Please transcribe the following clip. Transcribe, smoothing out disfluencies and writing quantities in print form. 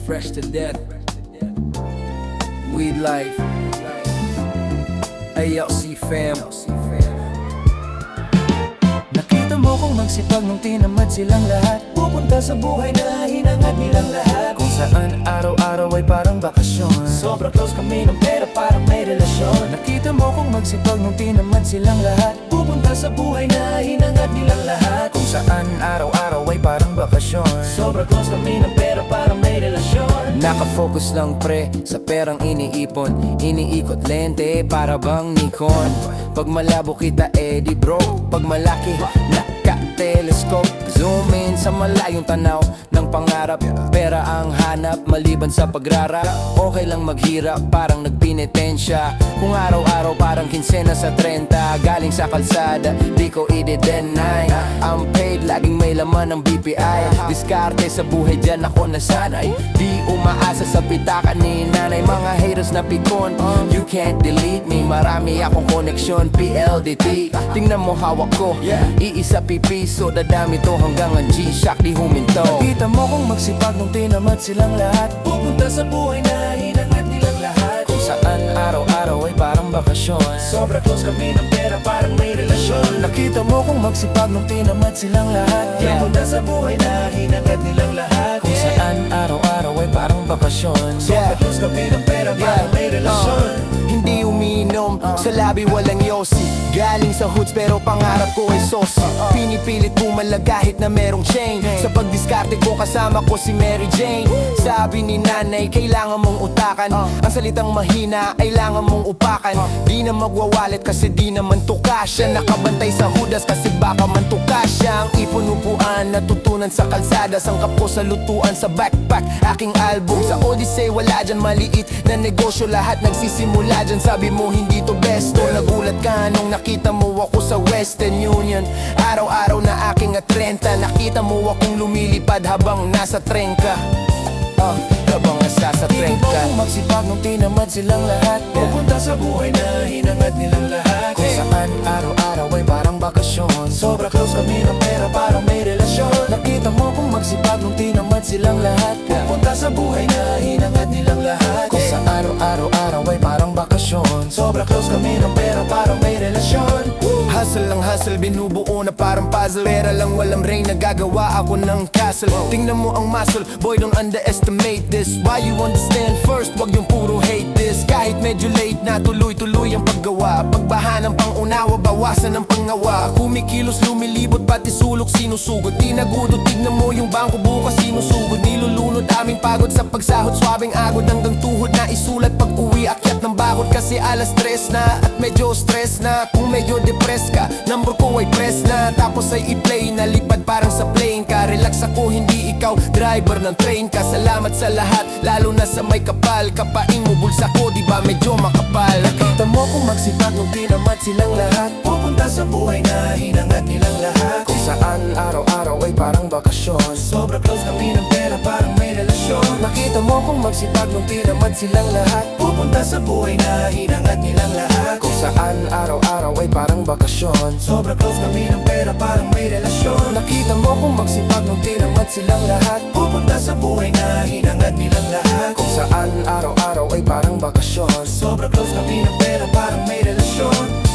fresh to death. Weed life. ALC fam. Nakita mo kung magsipag nung tinamad silang lahat. Pupunta sa buhay na hinangad nilang lahat. Kung saan araw-araw ay parang bakasyon. Sobrang close kami ng pera parang may relasyon. Nakita mo kung magsipag nung tinamad silang lahat. Pupunta sa buhay na hinangad nilang lahat. Kung saan araw-araw ay parang bakasyon. Sobrang close kami ng pera parang may relasyon. Nakafocus lang pre sa perang iniipon. Iniikot lente para bang Nikon. Pag malabo kita di bro. Pag malaki naka-telescope. Zoom in sa malayong tanaw ng pangarap. Pera ang hanap maliban sa pagrarap. Okay lang maghirap parang nagpinitensya. Kung araw-araw parang kinsena sa 30. Galing sa kalsada di ko i-deny. I'm paid laging may laman ng BPI. Diskarte sa buhay dyan ako nasanay. Di umaasa sa pitaka ni nanay. Mga haters na pikon, you can't delete me. Marami akong koneksyon PLDT. Tingnan mo hawak ko, iisa pipiso. Dadami to hanggang ang G-Shock di huminto. Nakita mo kung magsipag nung tinamad silang lahat. Pupunta sa buhay na hinangad nilang lahat. Kung saan araw-araw ay parang bakasyon. Sobrang close kami ng pera parang may relasyon. Nakita mo kung magsipag nung tinamad silang lahat. Pupunta sa buhay na hinangad nilang lahat. Kung saan araw-araw ay parang bakasyon. Sobrang close kami ng pera parang may relasyon. Hindi umiinom, sa labi walang yosi. Galing sa hoods pero pangarap ko ay saucy. Pinipilit bumalag kahit na merong chain. Sa pagdiskarte ko kasama ko si Mary Jane. Sabi ni nanay kailangan mong utakan. Ang salitang mahina kailangan mong upakan. Di na magwawalit kasi di naman tukasya. Nakabantay sa hudas kasi baka man tukasya. Ang ipon-upuan natutunan sa kalsada. Sangkap ko sa lutuan sa backpack. Aking album sa Odyssey wala dyan maliit na negosyo. Lahat nagsisimula dyan. Sabi mo hindi to besto. Nagulat ka nung nakita mo ako sa Western Union. Araw-araw na aking atrenta. Nakita mo akong lumilipad habang nasa tren ka. Habang nasa tren ka. Kung magsipag nung tinamad silang lahat. Pupunta sa buhay na hinangad nilang lahat. Kung saan araw-araw ay parang bakasyon. Sobrang close kami ng pera parang may relasyon. Nakita mo kung magsipag nung tinamad silang lahat. Pupunta sa buhay na hinangad nilang lahat. Kung saan araw-araw ay parang bakasyon. Sobrang close kami ng pera parang may relasyon. Hustle lang hustle, binubuo na parang puzzle. Pera lang walang rain, nagagawa ako ng castle. Tingnan mo ang muscle, boy don't underestimate this. Why you understand first, wag yung puro hate this. Kahit medyo late na, tuloy-tuloy ang paggawa. Pagbaha ng pangunawa, bawasan ng pangawa. Kumikilos, lumilibot, pati sulok sinusugod. Tinagudo, tignan mo yung bangko bukas sinusugod. Nilulunod aming pagod sa pagsahod. Swabing agod hanggang tuhod na isulat. Pag uwi, akyat ng bakod kasi alas 3 na. At medyo stress na, kung medyo depressed ka, number ko ay press na. Tapos ay i-play, nalipad parang sa plane ka. Relax ako, hindi ikaw, driver ng train ka. Salamat sa lahat, lalo na sa may kapal. Kapain mo bulsa ko, di ba medyo makapal. Nakita mo kung magsipag nung tinamad silang lahat. Pupunta sa buhay na hinangad nilang lahat. Kung saan araw-araw ay parang bakasyon. Sobrang close kami ng pera parang may relasyon. Nakita mo kung magsipag nung tinamad silang lahat. Pupunta sa buhay na hinangad nilang lahat. Kung saan araw-araw ay parang bakasyon. Sobrang close kami ng pera parang may relasyon. Nakita mo kung magsipag nung tinamad silang lahat. Pupunta sa buhay na hinangad nilang lahat. Kung saan araw-araw ay parang bakasyon. Sobrang close kami ng pera parang may relasyon.